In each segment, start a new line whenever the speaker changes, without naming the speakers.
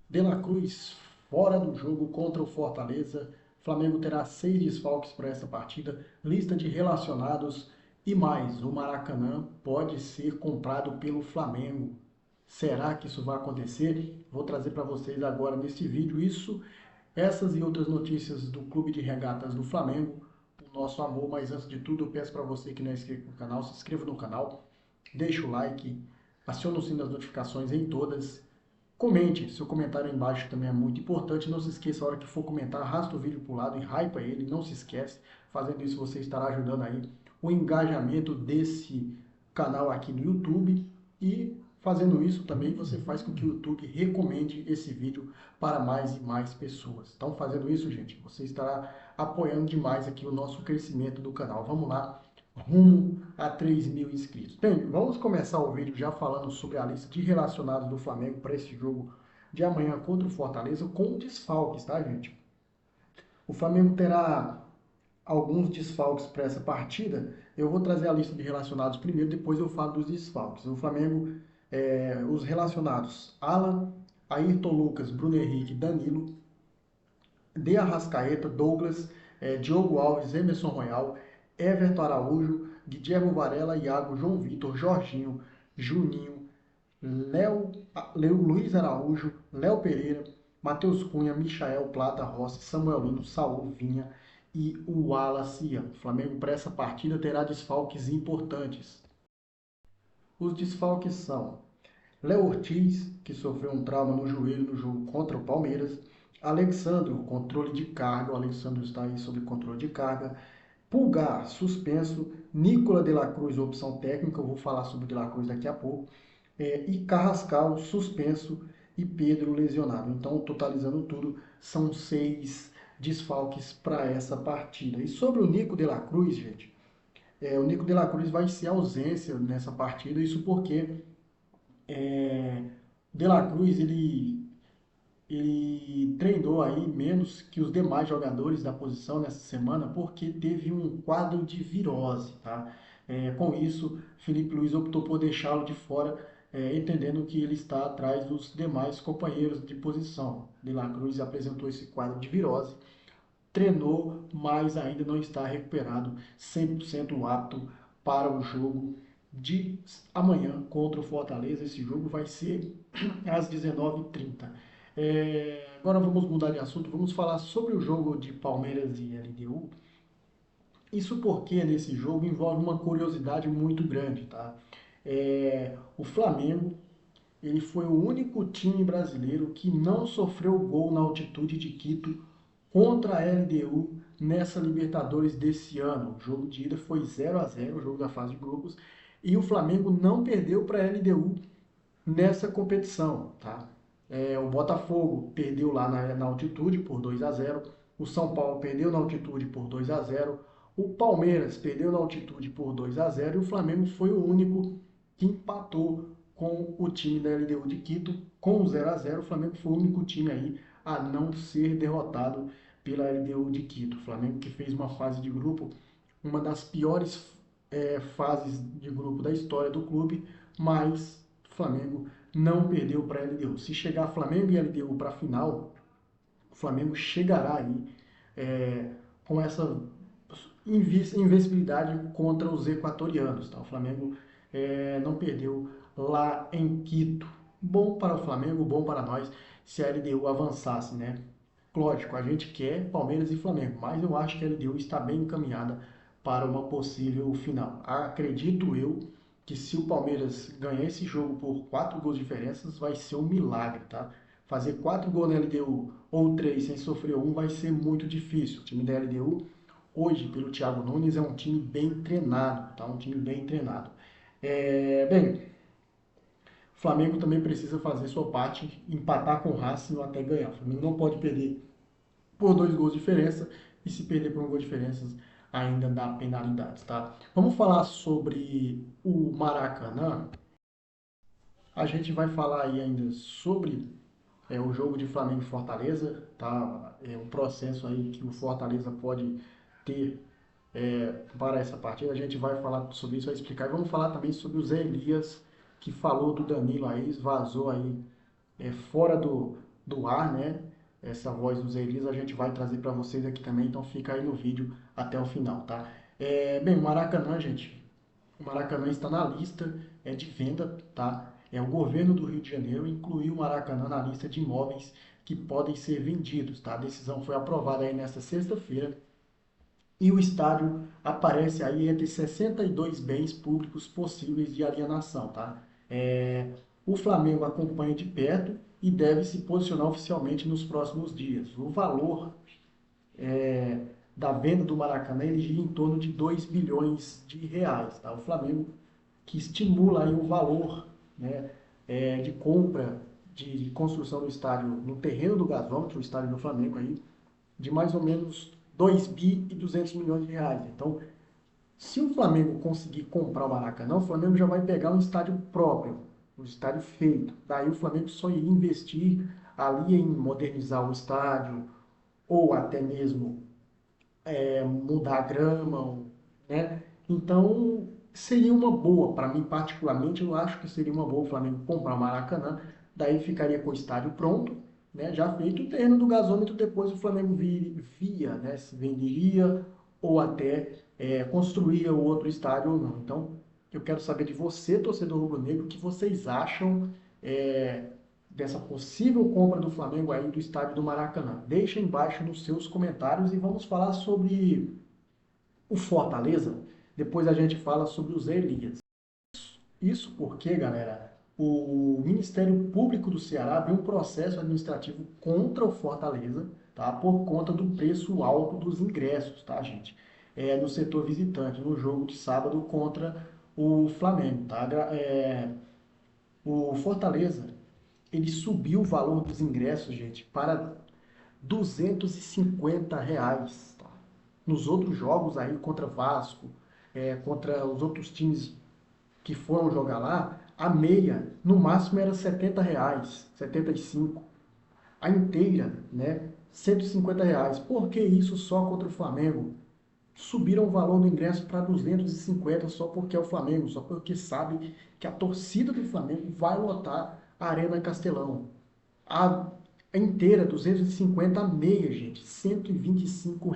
De La Cruz fora do jogo contra o Fortaleza. Flamengo terá 6 desfalques para essa partida, lista de relacionados e mais. O Maracanã pode ser comprado pelo Flamengo. Será que isso vai acontecer? Vou trazer para vocês agora nesse vídeo isso, essas e outras notícias do Clube de Regatas do Flamengo, o nosso amor. Mas antes de tudo, eu peço para você que não é inscrito no canal, se inscreva no canal, deixa o like, acione o sino das notificações em todas. Comente, seu comentário aí embaixo também é muito importante. Não se esqueça, a hora que for comentar, arrasta o vídeo para o lado e hypa ele, não se esquece. Fazendo isso, você estará ajudando aí o engajamento desse canal aqui no YouTube. E fazendo isso também, você faz com que o YouTube recomende esse vídeo para mais e mais pessoas. Então, fazendo isso, gente, você estará apoiando demais aqui o nosso crescimento do canal. Vamos lá, rumo a 3.000 inscritos. Bem, vamos começar o vídeo já falando sobre a lista de relacionados do Flamengo para esse jogo de amanhã contra o Fortaleza, com desfalques, tá, gente? O Flamengo terá alguns desfalques para essa partida. Eu vou trazer a lista de relacionados primeiro, depois eu falo dos desfalques. O Flamengo, os relacionados: Alan, Ayrton Lucas, Bruno Henrique, Danilo, De Arrascaeta, Douglas, Diogo Alves, Emerson Royal, Everton Araújo, Guilherme Varela, Iago, João Vitor, Jorginho, Juninho, Luiz Araújo, Léo Pereira, Matheus Cunha, Michael Plata, Rossi, Samuel Lino, Saul, Vinha e o Wallace. O Flamengo para essa partida terá desfalques importantes. Os desfalques são Léo Ortiz, que sofreu um trauma no joelho no jogo contra o Palmeiras. Alexandro, controle de carga. O Alexandro está aí sob controle de carga. Pulgar, suspenso. Nicola de la Cruz, opção técnica. Eu vou falar sobre o de la Cruz daqui a pouco. E Carrascal, suspenso. E Pedro, lesionado. Então, totalizando tudo, são 6 desfalques para essa partida. E sobre o Nico de la Cruz, gente, o Nico de la Cruz vai ser ausência nessa partida. Isso porque De La Cruz ele treinou aí menos que os demais jogadores da posição nessa semana porque teve um quadro de virose, tá? Com isso, Felipe Luiz optou por deixá-lo de fora, entendendo que ele está atrás dos demais companheiros de posição. De La Cruz apresentou esse quadro de virose, treinou, mas ainda não está recuperado 100% apto para o jogo de amanhã contra o Fortaleza. Esse jogo vai ser às 19h30. Agora vamos mudar de assunto, vamos falar sobre o jogo de Palmeiras e LDU. Isso porque nesse jogo envolve uma curiosidade muito grande, tá? O Flamengo, ele foi o único time brasileiro que não sofreu gol na altitude de Quito contra a LDU nessa Libertadores desse ano. O jogo de ida foi 0-0, o jogo da fase de grupos, e o Flamengo não perdeu para a LDU nessa competição, tá? O Botafogo perdeu lá na altitude por 2-0, o São Paulo perdeu na altitude por 2-0, o Palmeiras perdeu na altitude por 2-0 e o Flamengo foi o único que empatou com o time da LDU de Quito com 0-0. O Flamengo foi o único time aí a não ser derrotado pela LDU de Quito. O Flamengo que fez uma fase de grupo, uma das piores fases de grupo da história do clube, mas o Flamengo não perdeu para a LDU. Se chegar Flamengo e LDU para a final, o Flamengo chegará aí com essa invencibilidade contra os equatorianos. Tá? O Flamengo não perdeu lá em Quito. Bom para o Flamengo, bom para nós se a LDU avançasse, né? Lógico, a gente quer Palmeiras e Flamengo, mas eu acho que a LDU está bem encaminhada para uma possível final. Acredito eu que se o Palmeiras ganhar esse jogo por 4 gols de diferença, vai ser um milagre, tá? Fazer 4 gols na LDU ou 3 sem sofrer um vai ser muito difícil. O time da LDU, hoje, pelo Thiago Nunes, é um time bem treinado, tá? Um time bem treinado. Bem, o Flamengo também precisa fazer sua parte, empatar com o Racing ou até ganhar. O Flamengo não pode perder por 2 gols de diferença, e se perder por 1 gol de diferença, ainda dá penalidades, tá? Vamos falar sobre o Maracanã. A gente vai falar aí ainda sobre o jogo de Flamengo e Fortaleza, tá? É um processo aí que o Fortaleza pode ter para essa partida. A gente vai falar sobre isso, vai explicar. E vamos falar também sobre o Zé Elias, que falou do Danilo aí, vazou aí fora do ar, né? Essa voz do Zé Elias a gente vai trazer para vocês aqui também, então fica aí no vídeo até o final, tá? Bem, o Maracanã, gente, o Maracanã está na lista de venda, tá? O governo do Rio de Janeiro incluiu o Maracanã na lista de imóveis que podem ser vendidos, tá? A decisão foi aprovada aí nesta sexta-feira e o estádio aparece aí entre 62 bens públicos possíveis de alienação, tá? O Flamengo acompanha de perto e deve se posicionar oficialmente nos próximos dias. O valor da venda do Maracanã ele gira em torno de 2 bilhões de reais, tá? O Flamengo que estimula aí o valor, né, de compra, de construção do estádio no terreno do gasômetro, o estádio do Flamengo aí, de mais ou menos 2 bi e 200 milhões de reais. Então, se o Flamengo conseguir comprar o Maracanã, o Flamengo já vai pegar um estádio próprio, um estádio feito. Daí o Flamengo só iria investir ali em modernizar o estádio, ou até mesmo mudar a grama, né? Então, seria uma boa, para mim particularmente, eu acho que seria uma boa o Flamengo comprar o Maracanã, daí ficaria com o estádio pronto, né? Já feito o terreno do gasômetro, depois o Flamengo via, né? Se venderia ou até construía o outro estádio ou não. Então, eu quero saber de você, torcedor rubro-negro, o que vocês acham é, dessa possível compra do Flamengo aí do estádio do Maracanã. Deixa embaixo nos seus comentários e vamos falar sobre o Fortaleza. Depois a gente fala sobre o Zé Elias. Isso porque, galera, o Ministério Público do Ceará abriu um processo administrativo contra o Fortaleza, tá? Por conta do preço alto dos ingressos, tá, gente? No setor visitante, no jogo de sábado contra o Flamengo, tá? O Fortaleza, ele subiu o valor dos ingressos, gente, para R$ 250. Tá? Nos outros jogos aí contra Vasco, contra os outros times que foram jogar lá, a meia no máximo era R$ 70, 75. A inteira, né, R$ 150. Por que isso só contra o Flamengo? Subiram o valor do ingresso para 250 só porque é o Flamengo, só porque sabe que a torcida do Flamengo vai lotar a Arena Castelão. A inteira, 250, a meia, gente, R$ 125.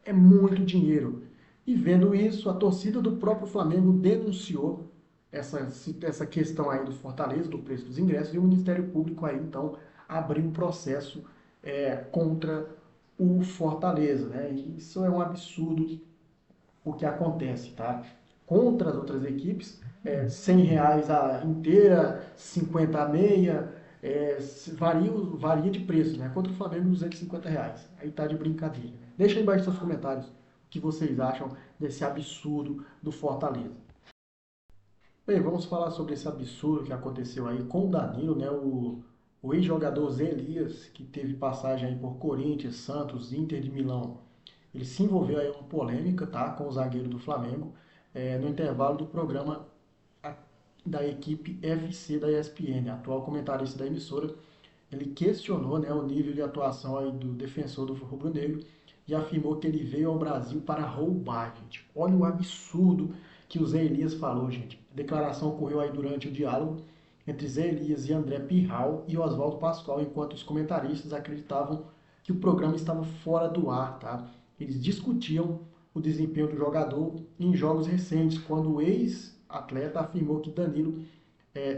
É muito dinheiro. E vendo isso, a torcida do próprio Flamengo denunciou essa questão aí do Fortaleza, do preço dos ingressos, e o Ministério Público aí, então, abriu um processo contra o Fortaleza, né? E isso é um absurdo o que acontece, tá? Contra as outras equipes, R$ 100 a inteira, 50 a meia, varia de preço, né? Contra o Flamengo, R$ 250. Aí tá de brincadeira. Deixa aí embaixo seus comentários o que vocês acham desse absurdo do Fortaleza. Bem, vamos falar sobre esse absurdo que aconteceu aí com o Danilo, né? O ex-jogador Zé Elias, que teve passagem aí por Corinthians, Santos, Inter de Milão. Ele se envolveu aí em uma polêmica, tá, com o zagueiro do Flamengo, no intervalo do programa da equipe FC da ESPN, atual comentarista da emissora. Ele questionou, né, o nível de atuação aí do defensor do rubro-negro e afirmou que ele veio ao Brasil para roubar, gente. Olha o absurdo que o Zé Elias falou, gente. A declaração ocorreu aí durante o diálogo entre Zé Elias e André Pirral e Oswaldo Pascoal, enquanto os comentaristas acreditavam que o programa estava fora do ar, tá? Eles discutiam o desempenho do jogador em jogos recentes, quando o ex-atleta afirmou que Danilo,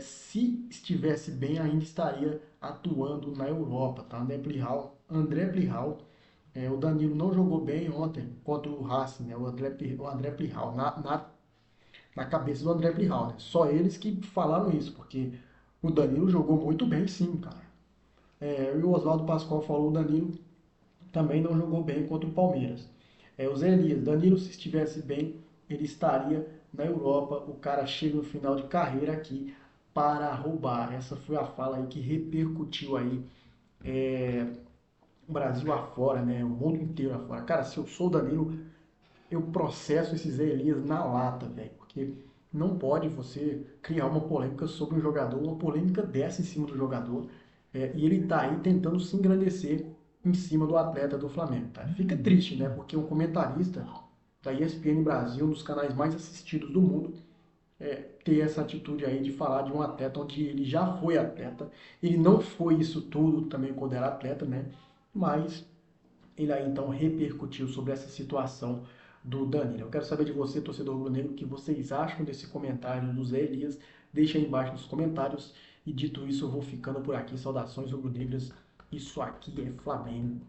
se estivesse bem, ainda estaria atuando na Europa, tá? André Plihal, o Danilo não jogou bem ontem contra o Racing, né? O André Plihal, na cabeça do André Plihal, né? Só eles que falaram isso, porque o Danilo jogou muito bem, sim, cara. E o Oswaldo Pascoal falou: o Danilo também não jogou bem contra o Palmeiras. O Zé Elias, Danilo, se estivesse bem, ele estaria na Europa. O cara chega no final de carreira aqui para roubar. Essa foi a fala aí que repercutiu aí o Brasil afora, né? O mundo inteiro afora. Cara, se eu sou o Danilo, eu processo esse Zé Elias na lata, velho. Porque não pode você criar uma polêmica sobre um jogador, uma polêmica dessa em cima do jogador, e ele tá aí tentando se engrandecer em cima do atleta do Flamengo, tá? Fica triste, né? Porque um comentarista da ESPN Brasil, um dos canais mais assistidos do mundo, ter essa atitude aí de falar de um atleta onde ele já foi atleta. Ele não foi isso tudo também quando era atleta, né? Mas ele aí então repercutiu sobre essa situação do Danilo. Eu quero saber de você, torcedor rubro-negro, o que vocês acham desse comentário do Zé Elias. Deixa aí embaixo nos comentários. E dito isso, eu vou ficando por aqui. Saudações rubro-negras. Isso aqui é Flamengo.